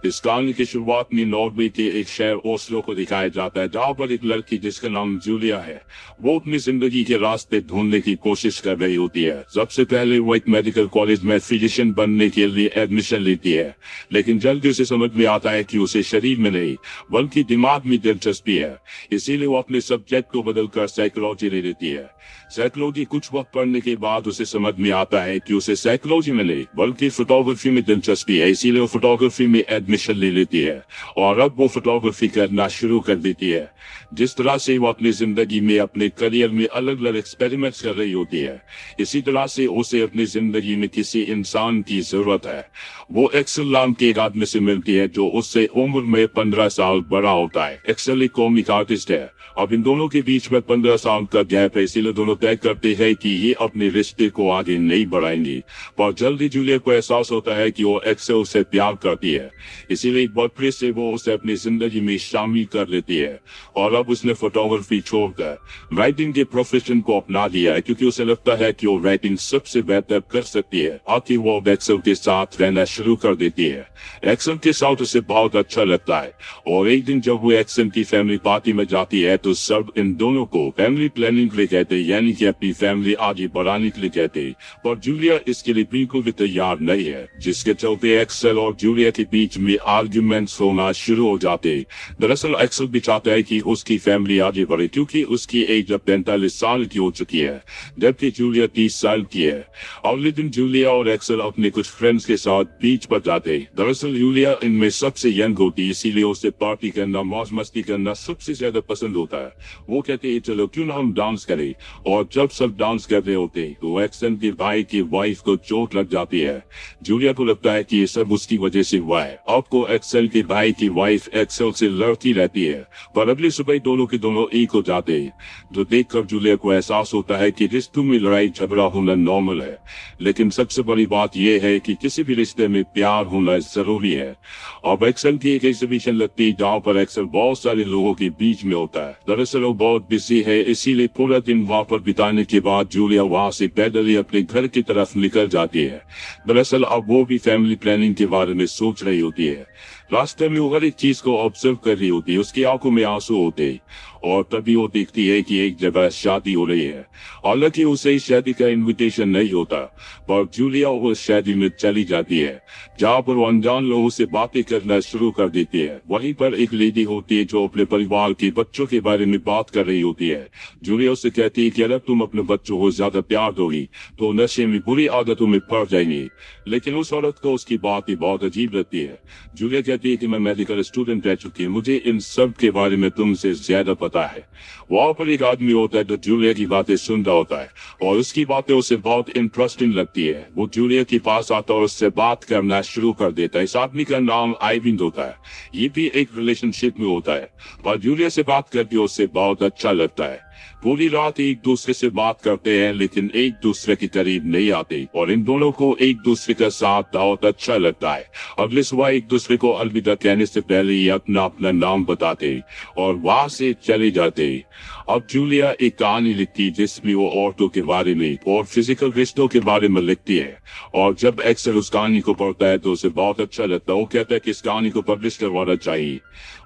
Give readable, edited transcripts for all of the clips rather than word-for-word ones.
इस कहानी की शुरुआत में नॉर्वे के एक शहर ओस्लो को दिखाया जाता है, जहाँ पर एक लड़की जिसका नाम जूलिया है, वो अपनी जिंदगी के रास्ते ढूंढने की कोशिश कर रही होती है। सबसे पहले वो एक मेडिकल कॉलेज में फिजिशियन बनने के लिए एडमिशन लेती है, लेकिन जल्दी उसे समझ में आता है कि उसे शरीर में नहीं बल्कि दिमाग में दिलचस्पी है। इसीलिए वो अपने सब्जेक्ट को बदलकर साइकोलॉजी ले लेती है। साइकोलॉजी कुछ वक्त पढ़ने के बाद उसे समझ में आता है कि उसे साइकोलॉजी में नहीं बल्कि फोटोग्राफी में दिलचस्पी है। इसीलिए वो फोटोग्राफी में एडमिशन ले लेती है और अब वो फोटोग्राफी करना शुरू कर देती है। जिस तरह से वो अपनी जिंदगी में अपने करियर में अलग अलग एक्सपेरिमेंट्स कर रही होती है, इसी तरह से उसे अपनी जिंदगी में किसी इंसान की जरूरत है। वो एक्सेल नाम के एक आदमी से मिलती है जो उससे उम्र में 15 साल बड़ा होता है। एक्सेल एक कॉमिक आर्टिस्ट है। अब इन दोनों के बीच में 15 साल का गैप है, इसीलिए दोनों तय करते हैं कि ये अपने रिश्ते को आगे नहीं बढ़ाएंगे। पर जल्दी जूलिया को एहसास होता है कि वो एक्सेल से प्यार करती है, इसीलिए एक बार फिर से वो उसे अपनी जिंदगी में शामिल कर लेती है। और अब उसने फोटोग्राफी छोड़कर राइटिंग के प्रोफेशन को अपना लिया है, क्योंकि उसे लगता है कि वो राइटिंग सबसे बेहतर कर सकती है। आखिर वो एक्सेल के साथ रहना शुरू कर देती है। एक्सेल के साथ उसे बहुत अच्छा लगता है और एक दिन जब वो एक्सेल की फैमिली पार्टी में जाती है तो सब इन दोनों को फैमिली प्लानिंग के लिए कहते हैं, यानी कि अपनी फैमिली आगे बढ़ाने के लिए कहते हैं। पर जूलिया इसके लिए बिल्कुल भी तैयार नहीं है, जिसके चलते एक्सेल और जूलिया के बीच में आर्ग्यूमेंट्स होना शुरू हो जाते हैं। दरअसल एक्सेल भी चाहता है कि उसकी फैमिली आगे बढ़े, क्योंकि उसकी एज अब 45 साल की हो चुकी है, जबकि जूलिया 30 साल की है। अगले दिन जूलिया और एक्सेल अपने कुछ फ्रेंड्स के साथ बीच पर जाते हैं। दरअसल जूलिया इनमें सबसे यंग होती है, इसीलिए उसे पार्टी करना, मौज मस्ती करना सबसे ज्यादा पसंद होता है। वो कहते हैं चलो क्यों ना हम डांस करें, और जब सब डांस कर रहे होते हैं तो एक्सेल के भाई की वाइफ को चोट लग जाती है। जूलिया को लगता है कि ये सब उसकी वजह से हुआ है। आपको एक्सेल के भाई की वाइफ एक्सेल से लड़ती रहती है, पर अगली सुबह दोनों के दोनों एक हो जाते हैं, जो देखकर जूलिया को एहसास होता है कि रिश्तों में लड़ाई झगड़ा होना नॉर्मल है, लेकिन सबसे बड़ी बात यह है कि किसी भी रिश्ते में प्यार होना जरूरी है। अब एक्सेल की एक एग्जीबिशन लगती है जहाँ पर एक्सेल बहुत सारे लोगों के बीच में होता है। दरअसल वो बहुत बिजी है, इसीलिए पूरा दिन वहाँ पर बिताने के बाद जूलिया वहाँ से पैदल ही अपने घर की तरफ निकल जाती है। दरअसल अब वो भी फैमिली प्लानिंग के बारे में सोच रही होती है। रास्ते में वो हर एक चीज को ऑब्जर्व कर रही होती है। उसकी आंखों में आंसू होते हैं और तभी वो देखती है कि एक जगह शादी हो रही है। हालांकि उसे इस शादी का इनविटेशन नहीं होता, पर जूलिया उस शादी में चली जाती है, जहाँ पर वो अनजान लोगों से बातें करना शुरू कर देती है। वहीं पर एक लेडी होती है जो अपने परिवार के बच्चों के बारे में बात कर रही होती है। जूलिया उससे कहती है कि अगर तुम अपने बच्चों को ज्यादा प्यार दोगी तो नशे में बुरी आदतों में पड़ जाएंगी, लेकिन उस औरत को उसकी बात ही बहुत अजीब लगती है। जूलिया कहती है कि मैं मेडिकल स्टूडेंट रह चुकी हूँ, मुझे इन सब के बारे में तुमसे ज्यादा पता है। वहाँ पर एक आदमी होता है जो जूलिया की बातें सुन रहा होता है और उसकी बातें उसे बहुत इंटरेस्टिंग लगती है। वो जूलिया के पास आता है और उससे बात करना शुरू कर देता है। इस आदमी का नाम आइविन होता है। ये भी एक रिलेशनशिप में होता है, पर जूलिया से बात करके उससे बहुत अच्छा लगता है। पूरी रात एक दूसरे से बात करते हैं, लेकिन एक दूसरे के करीब नहीं आते और इन दोनों को एक दूसरे का साथ बहुत अच्छा लगता है। अगले सुबह एक दूसरे को अलविदा कहने से पहले ही अपना अपना नाम बताते और वहां से चले जाते। अब जूलिया एक कहानी लिखती है जिसमें वो औरतों के बारे में और फिजिकल रिश्तों के बारे में लिखती है, और जब एक्सेल उस कहानी को पढ़ता है तो उसे बहुत अच्छा लगता है। वो कहता है कि इस कहानी को पब्लिश करवाना चाहिए।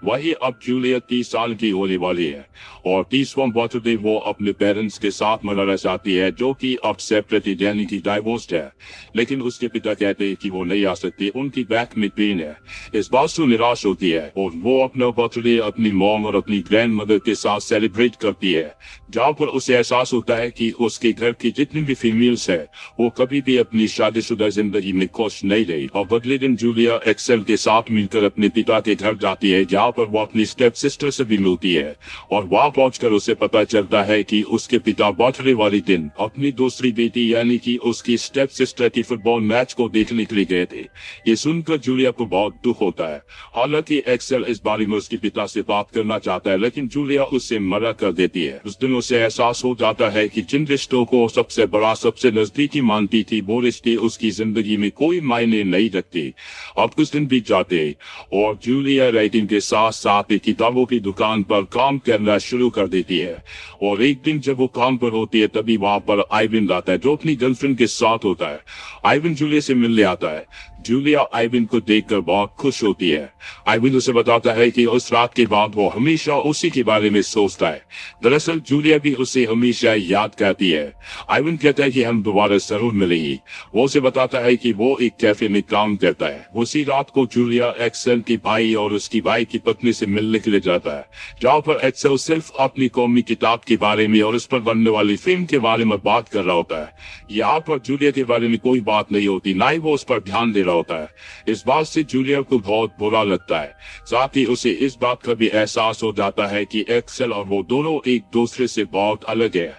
वही अब जूलिया 30 साल की होने वाली है और 30वां बर्थडे वो अपने पेरेंट्स के साथ मनाना चाहती है, जो कि अब सेपरेटेड यानी कि डाइवोर्स्ड है। लेकिन उसके पिता कहते हैं कि वो नहीं आ सकती, उनकी बैक में पेन है। इस बात से निराश होती है और वो अपना बर्थडे अपनी मॉम और अपनी ग्रैंड मदर के साथ सेलिब्रेट करती है, जहाँ पर उसे एहसास होता है कि उसके घर की जितनी भी फीमेल्स है वो कभी भी अपनी शादीशुदा जिंदगी में खुश नहीं रही। और अगले दिन जूलिया एक्सेल के साथ मिलकर अपने पिता के घर जाती है, जहाँ पर वो अपनी स्टेप सिस्टर से भी मिलती है और वहाँ पहुंचकर उसे पता चलता है कि उसके पिता बर्थडे वाले दिन अपनी दूसरी बेटी यानी कि उसकी स्टेप सिस्टर की फुटबॉल मैच को देखने के लिए गए थे। ये सुनकर जूलिया को बहुत दुख होता है। हालांकि एक्सेल इस बारे में उसके पिता से बात करना चाहता है, लेकिन जूलिया उससे मना कर देती है। उस दिन उसे एहसास हो जाता है कि जिन रिश्तों को सबसे बड़ा सबसे नजदीकी मानती थी वो रिश्ते उसकी जिंदगी में कोई मायने नहीं रखते। अब कुछ दिन बीत जाते और जूलिया राइटिंग के साथ साथ एक किताबों की दुकान पर काम करना शुरू कर देती है। और एक दिन जब वो काम पर होती है तभी वहाँ पर आइविन आता है, जो अपनी गर्लफ्रेंड के साथ होता है। आइविन जूलिया से मिलने आता है, जूलिया आइवन को देखकर बहुत खुश होती है। आइवन उसे बताता है कि उस रात के बाद वो हमेशा उसी के बारे में सोचता है। दरअसल जूलिया भी उसे हमेशा याद करती है। आइवन कहता है कि हम दोबारा जरूर मिलेंगे। वो उसे बताता है कि वो एक कैफे में काम करता है। उसी रात को जूलिया एक्सेल के भाई और उसकी भाई की पत्नी से मिलने के लिए जाता है, जहाँ पर एक्सेल सिर्फ अपनी कौमी किताब के बारे में और उस पर बनने वाली फिल्म के बारे में बात कर रहा होता है। यहाँ पर जूलिया के बारे में कोई बात नहीं होती, ना ही वो उस पर ध्यान दे रहा होता है। इस बात से जूलिया को बहुत बुरा लगता है। साथ ही उसे इस बात का भी एहसास हो जाता है कि एक्सेल और वो दोनों एक दूसरे से बहुत अलग है।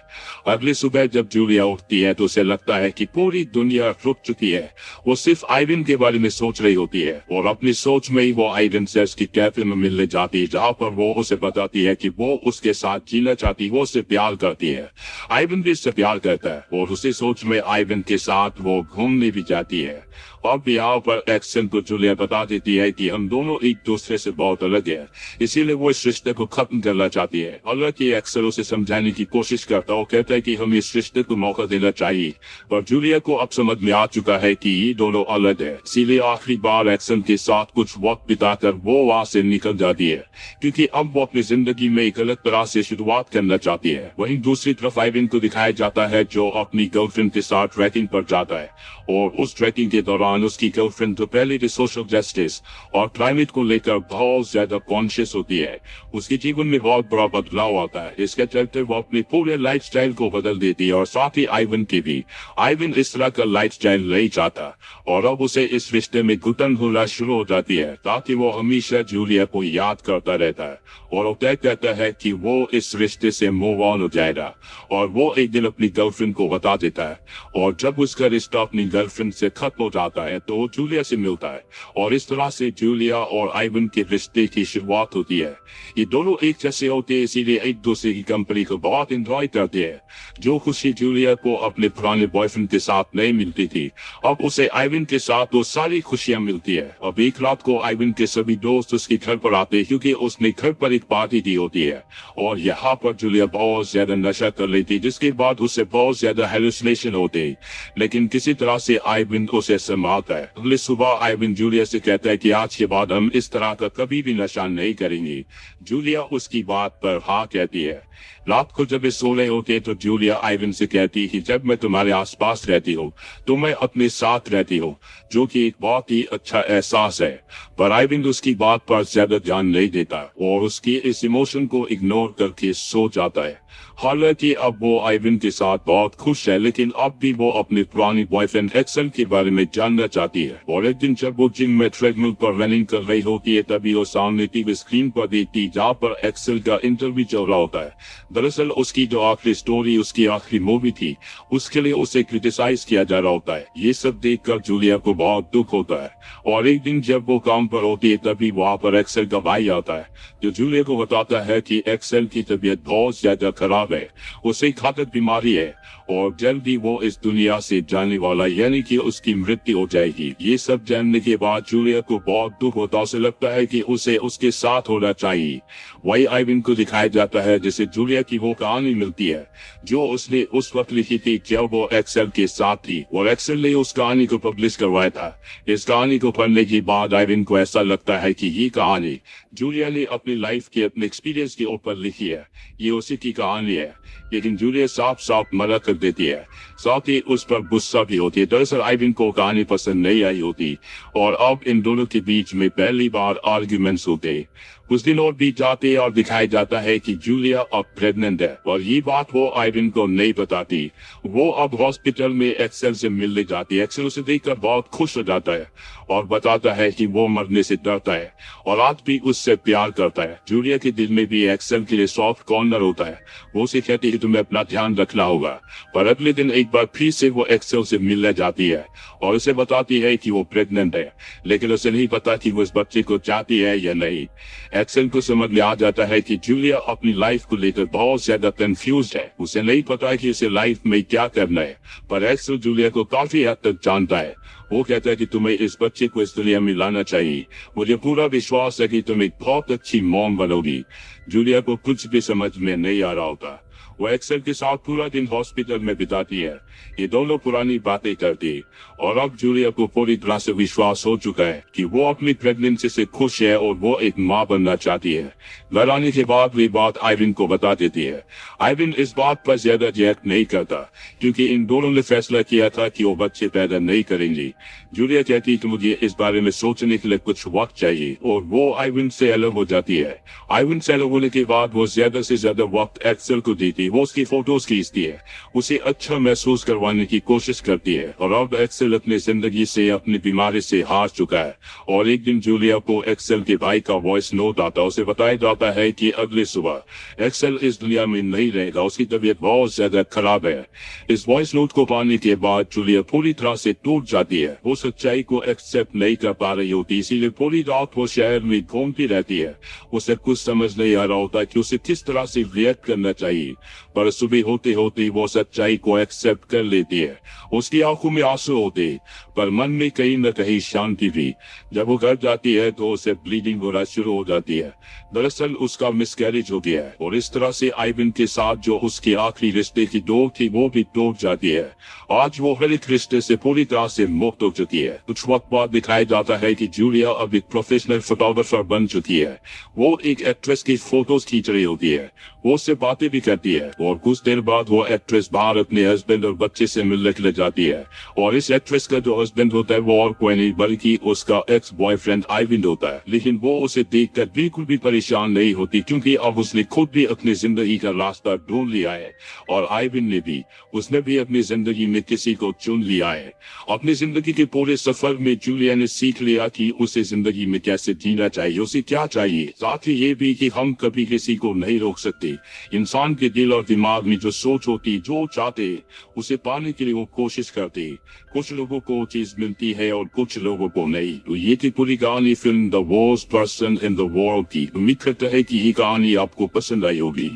अगली सुबह जब जूलिया उठती है तो उसे लगता है कि पूरी दुनिया रुक चुकी है। वो सिर्फ आइवन के बारे में सोच रही होती है और अपनी सोच में ही वो आइवन से उसकी कैफे में मिलने जाती है, जहाँ पर वो उसे बताती है कि वो उसके साथ जीना चाहती है, वो उससे प्यार करती है। आइवन भी उससे प्यार करता है और उसी सोच में आइवन के साथ वो घूमने भी जाती है। अब यहाँ पर एक्सेल को जूलिया बता देती है कि हम दोनों एक दूसरे से बहुत अलग है, इसीलिए वो इस रिश्ते को खत्म करना चाहती है। हालांकि एक्सेल उसे समझाने की कोशिश करता है, कहता है कि हमें इस रिश्ते को मौका देना चाहिए, पर जूलिया को अब समझ में आ चुका है कि ये दोनों अलग है। इसीलिए आखिरी बार एक्सेल के साथ कुछ वक्त बिताकर वो वहाँ से निकल जाती है, क्योंकि अब वो अपनी जिंदगी में एक अलग तरह से शुरुआत करना चाहती है। वहीं दूसरी तरफ आइवन को दिखाया जाता है जो अपनी गर्लफ्रेंड के साथ ट्रैकिंग पर जाता है और उस ट्रैकिंग के दौरान उसकी गर्लफ्रेंड तो पहले भी सोशल जस्टिस और क्लाइमेट को लेकर बहुत ज्यादा कॉन्शियस होती है। उसके जीवन में बहुत बड़ा बदलाव आता है। इसके चलते वो अपने पूरे लाइफस्टाइल को बदल देती है और साथ ही आइवन की भी। आइवन इस तरह का लाइफस्टाइल नहीं चाहता और अब उसे इस रिश्ते में घुटन होना शुरू हो जाती है, ताकि वो हमेशा जूलिया को याद करता रहता है और वो तय करता है कि वो इस रिश्ते से मूव ऑन हो जाएगा। और वो एक दिन अपनी गर्लफ्रेंड को बता देता है और जब उसका रिश्ता अपनी गर्लफ्रेंड से खत्म हो जाता है तो वो जूलिया से मिलता है और इस तरह से जूलिया और आइवन के रिश्ते की शुरुआत होती है। ये दोनों एक जैसे होते हैं, इसीलिए एक दूसरे की कंपनी को बहुत एंजॉय करते हैं। जो खुशी जूलिया को अपने पुराने बॉयफ्रेंड के साथ नहीं मिलती थी, अब उसे आइवन के साथ वो सारी खुशियां मिलती है। अब एक रात को आइवन के सभी दोस्त उसके घर पर आते हैं, क्योंकि उसने घर पर एक पार्टी दी होती है और यहाँ पर जूलिया बहुत ज्यादा नशा कर लेती, जिसके बाद उसे बहुत ज्यादा हेलुसिनेशन होते हैं। लेकिन किसी तरह से आइवन उसे संभालता है। अगली सुबह आइवन जूलिया से कहता है कि आज के बाद हम इस तरह का कभी भी नशा नहीं करेंगे। जूलिया उसकी बात पर हाँ कहती है। रात को जब वे सो रहे होते तो जूलिया आइवन से कहती कि जब मैं तुम्हारे आसपास रहती हूँ तो मैं अपने साथ रहती हूँ, जो कि एक बहुत ही अच्छा एहसास है। पर आइवन उसकी बात पर ज्यादा ध्यान नहीं देता और उसकी इस इमोशन को इग्नोर करके सो जाता है। हालांकि अब वो आइवन के साथ बहुत खुश है, लेकिन अब भी वो अपने पुरानी बॉयफ्रेंड एक्सेल के बारे में जानना चाहती है। और एक दिन जब वो जिम में ट्रेडमिल पर रनिंग कर रही होती है, तभी वो सामने टीवी स्क्रीन पर देखती जहाँ पर एक्सेल का इंटरव्यू चल रहा होता है। दरअसल उसकी जो आखिरी स्टोरी, उसकी आखिरी मूवी थी, उसके लिए उसे क्रिटिसाइज किया जा रहा होता है। ये सब देखकर जूलिया को बहुत दुख होता है और एक दिन जब वो काम पर होती है तभी वहाँ पर एक्सेल का भाई आता है, जो जूलिया को बताता है कि एक्सेल की तबीयत बहुत ज्यादा खराब है, उसे घातक बीमारी है और जल्दी वो इस दुनिया से जाने वाला, यानी कि उसकी मृत्यु हो जाएगी। ये सब जानने के बाद जूलिया को बहुत दुख होता है। उसे लगता है कि उसे उसके साथ होना चाहिए। वही आइवन को दिखाया जाता है जिसे जूलिया की वो कहानी मिलती है जो उसने उस वक्त लिखी थी जब वो एक्सेल के साथ थी और एक्सेल ने उस कहानी को पब्लिश करवाया था। इस कहानी को पढ़ने के बाद आइवन को ऐसा लगता है कि ये कहानी जूलिया ने अपनी लाइफ के अपने एक्सपीरियंस के ऊपर लिखी है, ये उसी की कहानी है। लेकिन जूलिया साफ साफ मना कर देती है, साथ ही उस पर गुस्सा भी होती है। दरअसल आइवन को कहानी पसंद नहीं आई होती और अब इन दोनों के बीच में पहली बार आर्ग्यूमेंट्स होते। कुछ दिन और बीत जाते हैं और दिखाया जाता है कि जूलिया अब प्रेग्नेंट है और ये बात वो आइवन को नहीं बताती। वो अब हॉस्पिटल में एक्सेल से मिलने जाती है। एक्सेल उसे देखकर बहुत खुश हो जाता है और बताता है कि वो मरने से डरता है और आज भी उससे प्यार करता है। जूलिया के दिल में भी एक्सेल के लिए सॉफ्ट कॉर्नर होता है। वो उसे कहती है कि तुम्हें अपना ध्यान रखना होगा। पर अगले दिन एक बार फिर से वो एक्सेल से मिलने जाती है और उसे बताती है कि वो प्रेग्नेंट है, लेकिन उसे नहीं पता कि वो इस बच्चे को चाहती है या नहीं। एक्सेल को समझ में आ जाता है कि जूलिया अपनी लाइफ को लेकर बहुत ज्यादा कंफ्यूज है। उसे नहीं पता कि उसे लाइफ में क्या करना है, पर एक्सेल जूलिया को काफी हद तक जानता है। वो कहता है कि तुम्हें इस बच्चे को इस दुनिया में लाना चाहिए। मुझे पूरा विश्वास है कि तुम एक बहुत अच्छी मॉम बनोगी। जूलिया को कुछ भी समझ में नहीं आ रहा होता। वो एक्सेल के साथ पूरा दिन हॉस्पिटल में बिताती है। ये दोनों पुरानी बातें करती और अब जूलिया को पूरी तरह से विश्वास हो चुका है कि वो अपनी प्रेगनेंसी से खुश है और वो एक माँ बनना चाहती है। घर आने के बाद वे बात आइविन को बता देती है। आइविन इस बात पर ज्यादा रिएक्ट नहीं करता क्योंकि इन दोनों ने फैसला किया था कि वो बच्चे पैदा नहीं करेंगी। जूलिया कहती कि मुझे इस बारे में सोचने के लिए कुछ वक्त चाहिए और वो आइविन से अलग हो जाती है। आइविन से अलग होने के बाद वो ज्यादा से ज्यादा वक्त एक्सेल को देती, वो उसकी फोटोज खींचती है, उसे अच्छा महसूस करवाने की कोशिश करती है। और अब एक्सेल अपनी जिंदगी से, अपनी बीमारी से हार चुका है। और एक दिन जूलिया को एक्सेल के भाई का वॉइस नोट आता, उसे बताया जाता है कि अगली सुबह एक्सेल इस दुनिया में नहीं रहेगा, उसकी तबीयत बहुत ज्यादा खराब है। इस वॉइस नोट को पाने के बाद जूलिया पूरी तरह से टूट जाती है। वो सच्चाई को एक्सेप्ट नहीं कर पा रही होती, इसीलिए पूरी रात वो शहर में घूमती रहती है। उसे कुछ समझ नहीं आ रहा होता कि उसे किस तरह से रिएक्ट करना चाहिए। पर सुबह होते होते वो सच्चाई को एक्सेप्ट कर लेती है। उसकी आंखों में आंसू होते पर मन में कहीं न कहीं शांति भी। जब वो घर जाती है तो उसे ब्लीडिंग होना शुरू हो जाती है। दरअसल उसका मिसकैरेज हो गया है और इस तरह से आइविन के साथ जो उसके आखिरी रिश्ते की डोर थी वो भी टूट जाती है। आज वो हर एक रिश्ते से पूरी तरह से मुक्त हो चुकी है। कुछ वक्त बाद दिखाया जाता है कि जूलिया अब एक प्रोफेशनल फोटोग्राफर बन चुकी है। वो एक एक्ट्रेस की फोटोज खींच रही होती है, वो उससे बातें भी करती है और कुछ देर बाद वो एक्ट्रेस बाहर अपने हस्बैंड और बच्चे से मिलने के लिए जाती है। और इस एक्ट्रेस का जो हस्बैंड होता है वो और कोई नहीं बल्कि उसका एक्स बॉयफ्रेंड आइविन होता है। लेकिन वो उसे देखकर बिल्कुल भी परेशान नहीं होती क्योंकि अब उसने खुद भी अपनी जिंदगी का रास्ता ढूंढ लिया है और आइविन ने भी, उसने भी अपनी जिंदगी में किसी को चुन लिया है। अपनी जिंदगी के पूरे सफर में जूलिया ने सीख लिया कि उसे जिंदगी में कैसे जीना चाहिए, उसे क्या चाहिए। साथ ही ये भी कि हम कभी किसी को नहीं रोक सकते। इंसान के दिल और दिमाग में जो सोच होती, जो चाहते, उसे पाने के लिए वो कोशिश करते। कुछ लोगों को चीज मिलती है और कुछ लोगों को नहीं। तो ये थी पूरी कहानी film the worst person in the world की। उम्मीद करता है कि ये कहानी आपको पसंद आई होगी।